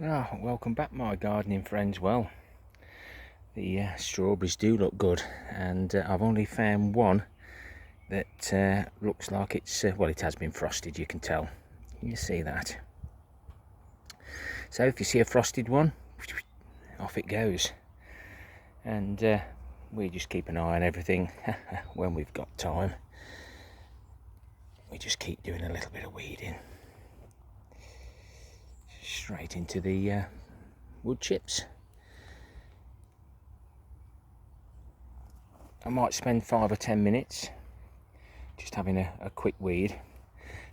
Welcome back, my gardening friends. Well, the strawberries do look good, and I've only found one that looks like it's well, it has been frosted. You can tell. You see that? So if you see a frosted one, off it goes, and we just keep an eye on everything. When we've got time, we just keep doing a little bit of weeding. Straight into the wood chips. I might spend 5 or 10 minutes just having a quick weed,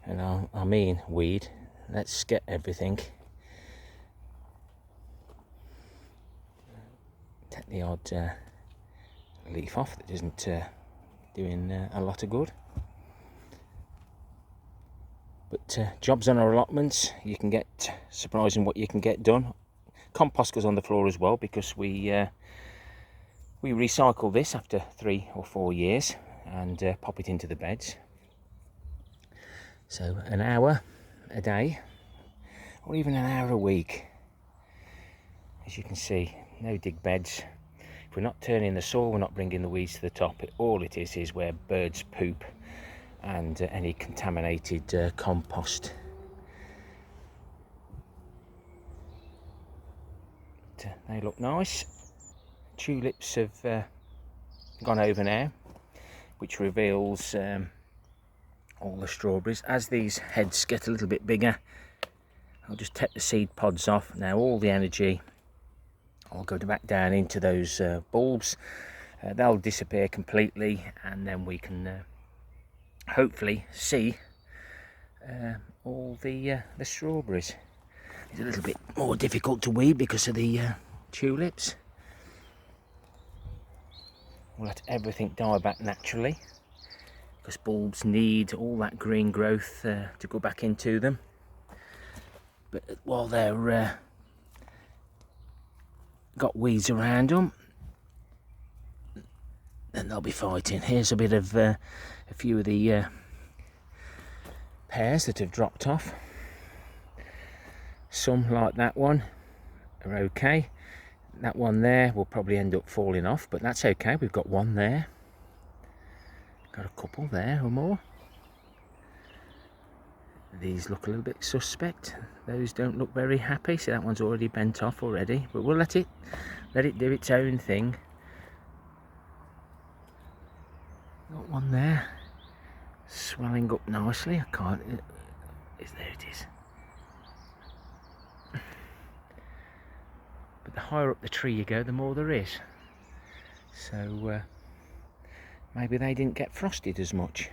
and I mean weed. Let's get everything. Take the odd leaf off that isn't doing a lot of good. But jobs on our allotments, you can get surprising what you can get done. Compost goes on the floor as well, because we recycle this after 3 or 4 years and pop it into the beds. So an hour a day, or even an hour a week. As you can see, no dig beds. If we're not turning the soil, we're not bringing the weeds to the top. All it is where birds poop and any contaminated compost. But, they look nice. Tulips have gone over now, which reveals all the strawberries. As these heads get a little bit bigger, I'll just take the seed pods off. Now all the energy will go back down into those bulbs. They'll disappear completely, and then we can hopefully see all the strawberries. It's a little bit more difficult to weed because of the tulips. We'll let everything die back naturally, because bulbs need all that green growth to go back into them. But while they're got weeds around them, then they'll be fighting. Here's a bit of a few of the pears that have dropped off. Some, like that one, are okay. That one there will probably end up falling off, but that's okay. We've got one there. Got a couple there or more. These look a little bit suspect. Those don't look very happy. So that one's already bent off already, but we'll let it do its own thing. Got one there, swelling up nicely. I can't. There it is. But the higher up the tree you go, the more there is. So maybe they didn't get frosted as much.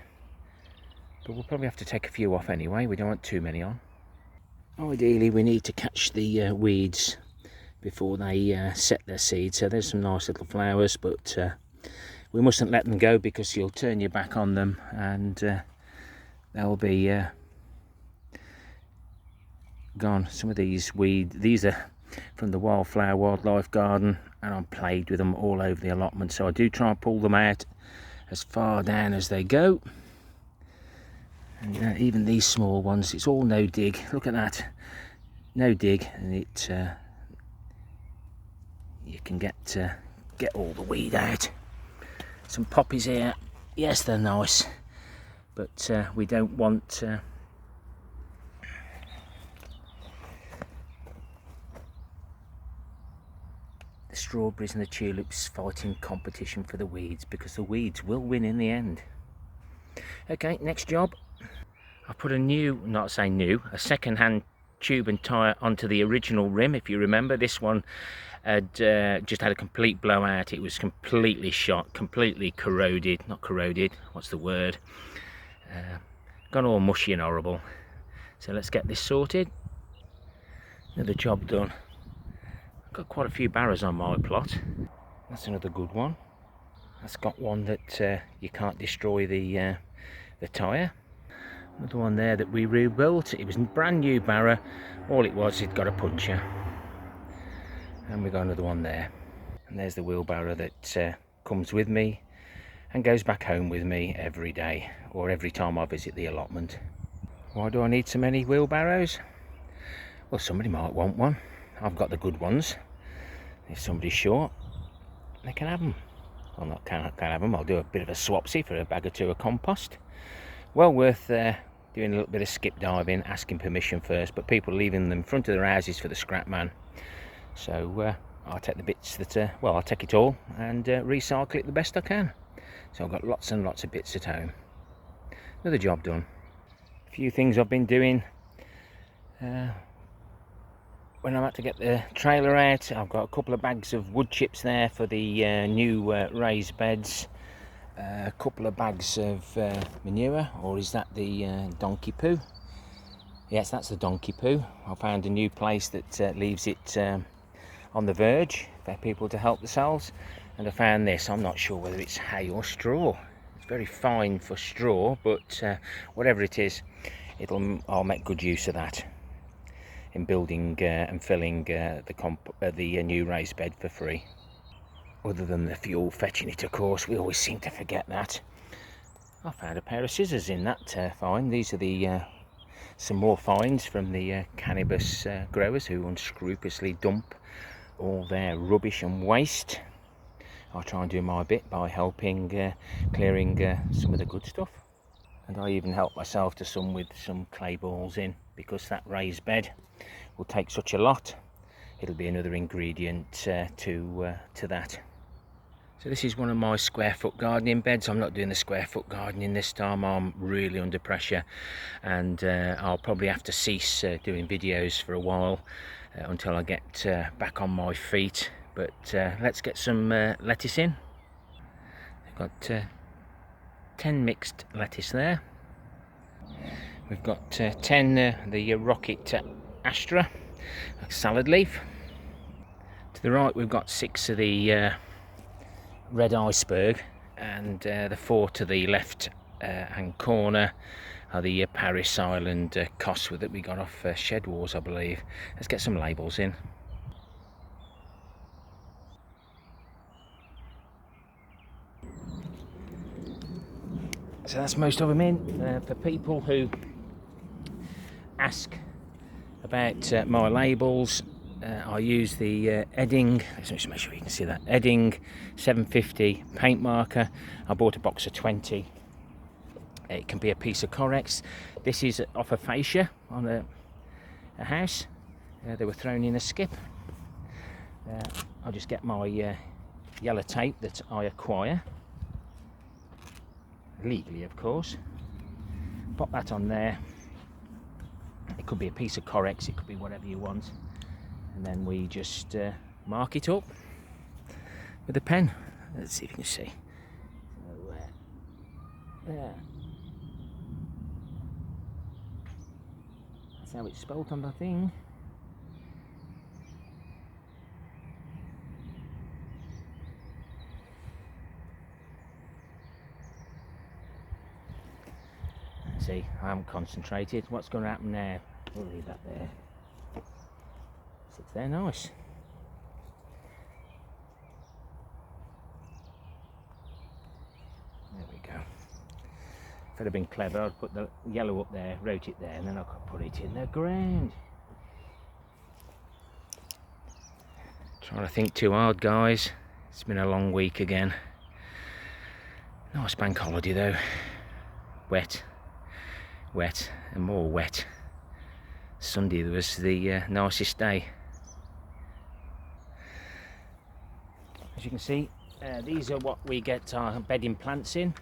But we'll probably have to take a few off anyway. We don't want too many on. Ideally, we need to catch the weeds before they set their seed. So there's some nice little flowers, but we mustn't let them go, because you'll turn your back on them and they'll be gone. Some of these these are from the Wildflower Wildlife Garden, and I'm plagued with them all over the allotment, so I do try and pull them out as far down as they go. And even these small ones, it's all no dig. Look at that, no dig, and it you can get all the weed out. Some poppies here, yes, they're nice, but we don't want the strawberries and the tulips fighting competition for the weeds, because the weeds will win in the end. Okay, next job. I put a second-hand tube and tyre onto the original rim. If you remember, this one had just had a complete blowout. It was completely shot, completely corroded. Not corroded, what's the word? Gone all mushy and horrible. So let's get this sorted. Another job done. Got quite a few barrows on my plot. That's another good one. That's got one that you can't destroy the tyre. Another one there that we rebuilt. It was a brand new barrow. All it was, it got a puncture. And we got another one there. And there's the wheelbarrow that comes with me and goes back home with me every day, or every time I visit the allotment. Why do I need so many wheelbarrows? Well, somebody might want one. I've got the good ones. If somebody's short, they can have them. Well, not can have them. I'll do a bit of a swapsy for a bag or two of compost. Well worth doing a little bit of skip diving, asking permission first, but people leaving them in front of their houses for the scrap man. So I'll take the bits that, well, I'll take it all and recycle it the best I can. So I've got lots and lots of bits at home. Another job done. A few things I've been doing. When I'm out to get the trailer out, I've got a couple of bags of wood chips there for the new raised beds. A couple of bags of manure, or is that the donkey poo? Yes, that's the donkey poo. I found a new place that leaves it on the verge for people to help themselves. And I found this. I'm not sure whether it's hay or straw. It's very fine for straw, but whatever it is, I'll make good use of that in building and filling the new raised bed for free. Other than the fuel fetching it, of course, we always seem to forget that. I found a pair of scissors in that find. These are the some more finds from the cannabis growers who unscrupulously dump all their rubbish and waste. I'll try and do my bit by helping clearing some of the good stuff. And I even help myself to some with some clay balls in, because that raised bed will take such a lot. It'll be another ingredient to that. So this is one of my square foot gardening beds. I'm not doing the square foot gardening this time. I'm really under pressure, and I'll probably have to cease doing videos for a while until I get back on my feet. But let's get some lettuce in. I've got 10 mixed lettuce there. We've got 10 the rocket Astra salad leaf. To the right we've got 6 of the red iceberg, and the 4 to the left hand corner are the Paris Island Coswa that we got off Shed Wars, I believe. Let's get some labels in. So that's most of them in. For people who ask about my labels, I use the Edding, let's just make sure you can see that, Edding 750 paint marker. I bought a box of 20. It can be a piece of Corex. This is off a fascia on a house. They were thrown in a skip. I'll just get my yellow tape that I acquire, legally of course, pop that on there. It could be a piece of Corex, it could be whatever you want, and then we just mark it up with a pen. Let's see if you can see. So, there. That's how it's spelt on the thing. See, I haven't concentrated. What's going to happen now? We'll leave that there. Sits there nice. There we go. If I'd have been clever, I'd put the yellow up there, wrote it there, and then I could put it in the ground. Trying to think too hard, guys. It's been a long week again. Nice bank holiday though. Wet. Wet and more wet. Sunday was the nicest day. As you can see, these are what we get our bedding plants in,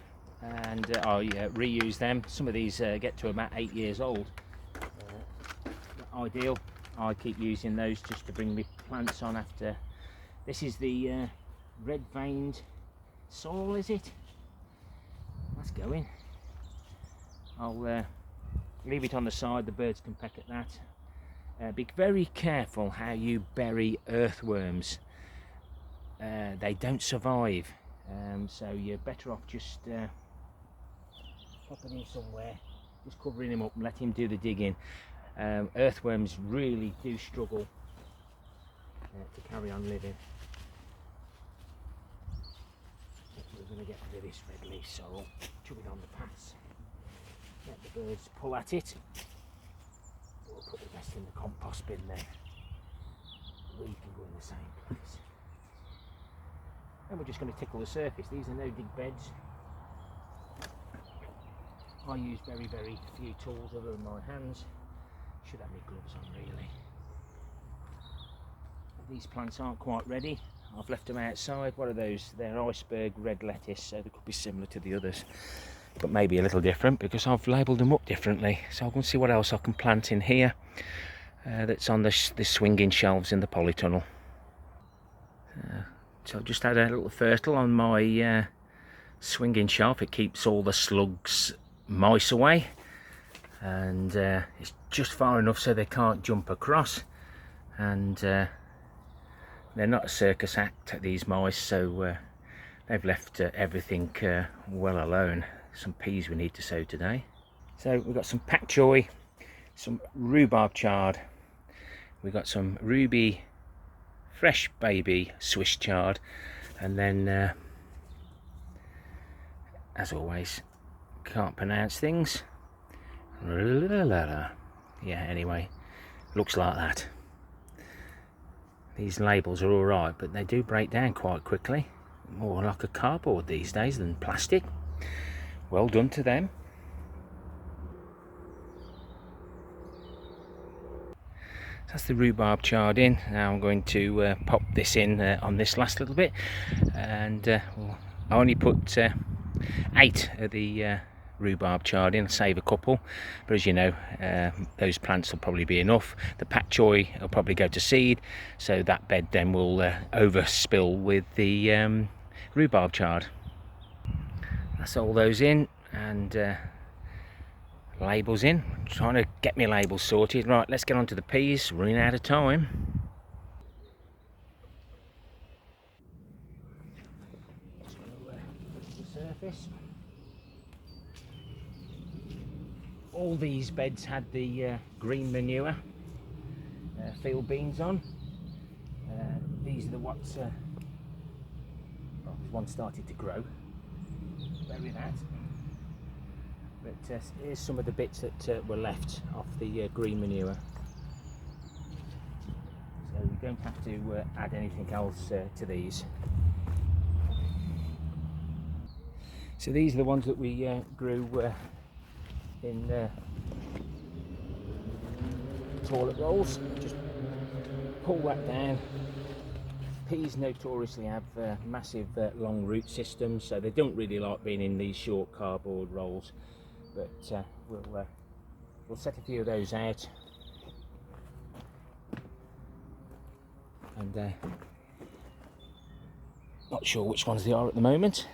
and I reuse them. Some of these get to about 8 years old. Ideal. I keep using those just to bring the plants on after. This is the red veined sorrel, is it? That's going. I'll leave it on the side, the birds can peck at that. Be very careful how you bury earthworms. They don't survive, so you're better off just popping him somewhere, just covering him up and let him do the digging. Earthworms really do struggle to carry on living. We're going to get rid of this red leaf sorrel, chuck it on the paths. Let the birds pull at it. We'll put the rest in the compost bin then. weed can go in the same place. And we're just going to tickle the surface. These are no dig beds. I use very few tools other than my hands. Should have my gloves on really. These plants aren't quite ready. I've left them outside. What are those? They're iceberg red lettuce, so they could be similar to the others, but maybe a little different because I've labelled them up differently. So I'll go and see what else I can plant in here that's on the swinging shelves in the polytunnel. So I've just had a little fertile on my swinging shelf. It keeps all the slugs, mice away, and it's just far enough so they can't jump across, and they're not a circus act, these mice, so they've left everything well alone. Some peas we need to sow today. So we've got some pak choi, some rhubarb chard, we've got some ruby fresh baby Swiss chard, and then as always, can't pronounce things. Yeah, anyway, looks like that. These labels are alright, but they do break down quite quickly. More like a cardboard these days than plastic. Well done to them. That's the rhubarb chard in. Now I'm going to pop this in on this last little bit, and I only put 8 of the rhubarb chard in, save a couple, but as you know, those plants will probably be enough. The pak choi will probably go to seed, so that bed then will overspill with the rhubarb chard. That's all those in, and labels in. I'm trying to get my labels sorted. Right, let's get on to the peas, running out of time. Just going to look at the surface. All these beds had the green manure field beans on. These are the ones, well, there's one started to grow. Bury that. But here's some of the bits that were left off the green manure. So we don't have to add anything else to these. So these are the ones that we grew in toilet rolls. Just pull that down. Peas notoriously have massive long root systems, so they don't really like being in these short cardboard rolls, but we'll set a few of those out, and not sure which ones they are at the moment.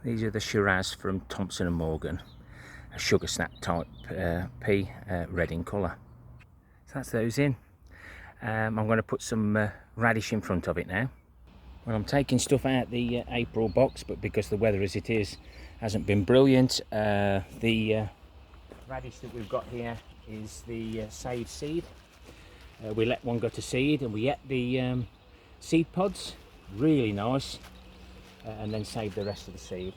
These are the Shiraz from Thompson & Morgan, a sugar snap type pea, red in colour. So that's those in. I'm going to put some radish in front of it now. Well, I'm taking stuff out the April box, but because the weather as it is hasn't been brilliant, the radish that we've got here is the saved seed. We let one go to seed, and we ate the seed pods, really nice, and then saved the rest of the seed.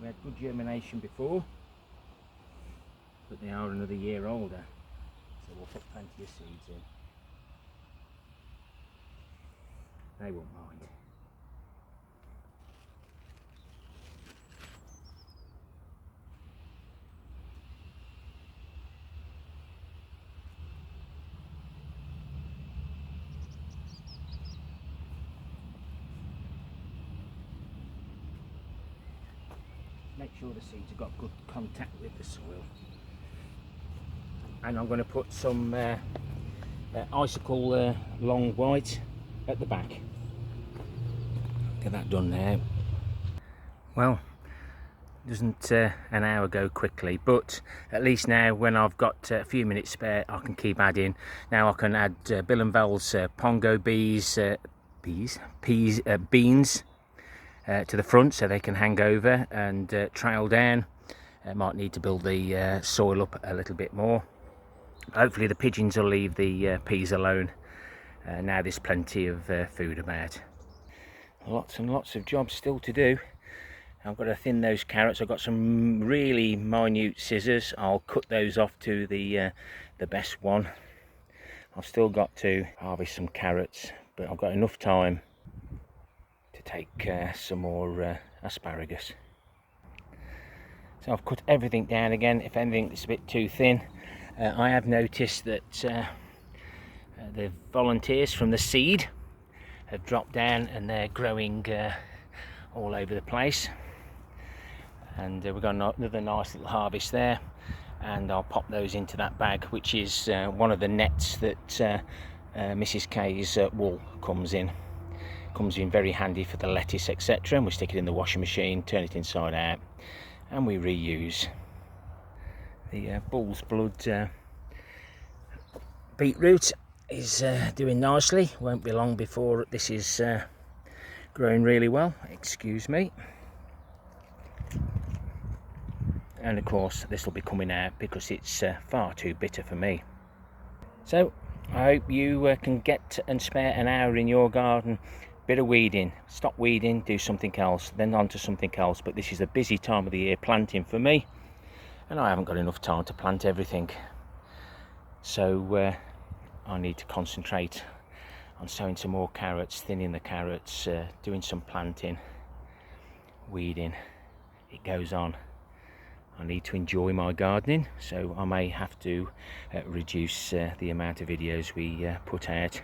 We had good germination before, but they are another year older, so we'll put plenty of seeds in. They won't mind. Make sure the seeds have got good contact with the soil. And I'm going to put some icicle long white at the back. Get that done now. Well, doesn't an hour go quickly, but at least now when I've got a few minutes spare, I can keep adding. Now I can add Bill and Val's Pongo beans, to the front so they can hang over and trail down. Might need to build the soil up a little bit more. Hopefully the pigeons will leave the peas alone. Now there's plenty of food about. Lots and lots of jobs still to do. I've got to thin those carrots. I've got some really minute scissors. I'll cut those off to the best one. I've still got to harvest some carrots, but I've got enough time to take some more asparagus. So I've cut everything down again. If anything is a bit too thin, I have noticed that the volunteers from the seed have dropped down and they're growing all over the place. And we've got another nice little harvest there, and I'll pop those into that bag, which is one of the nets that Mrs. K's wool comes in. Comes in very handy for the lettuce, etc. And we stick it in the washing machine, turn it inside out, and we reuse. The bull's blood beetroot is doing nicely. Won't be long before this is growing really well. Excuse me. And of course this will be coming out because it's far too bitter for me. So I hope you can get and spare an hour in your garden. Bit of weeding, stop weeding, do something else, then on to something else. But this is a busy time of the year planting for me, and I haven't got enough time to plant everything. So I need to concentrate on sowing some more carrots, thinning the carrots, doing some planting, weeding. It goes on. I need to enjoy my gardening, so I may have to reduce the amount of videos we put out.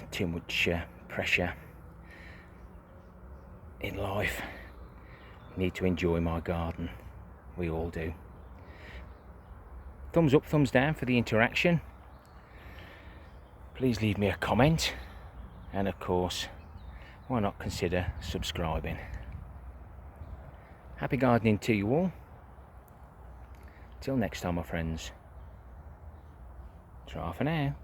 Too much pressure in life. Need to enjoy my garden. We all do. Thumbs up, thumbs down for the interaction. Please leave me a comment, and of course, why not consider subscribing. Happy gardening to you all. Till next time, my friends. Ta for now.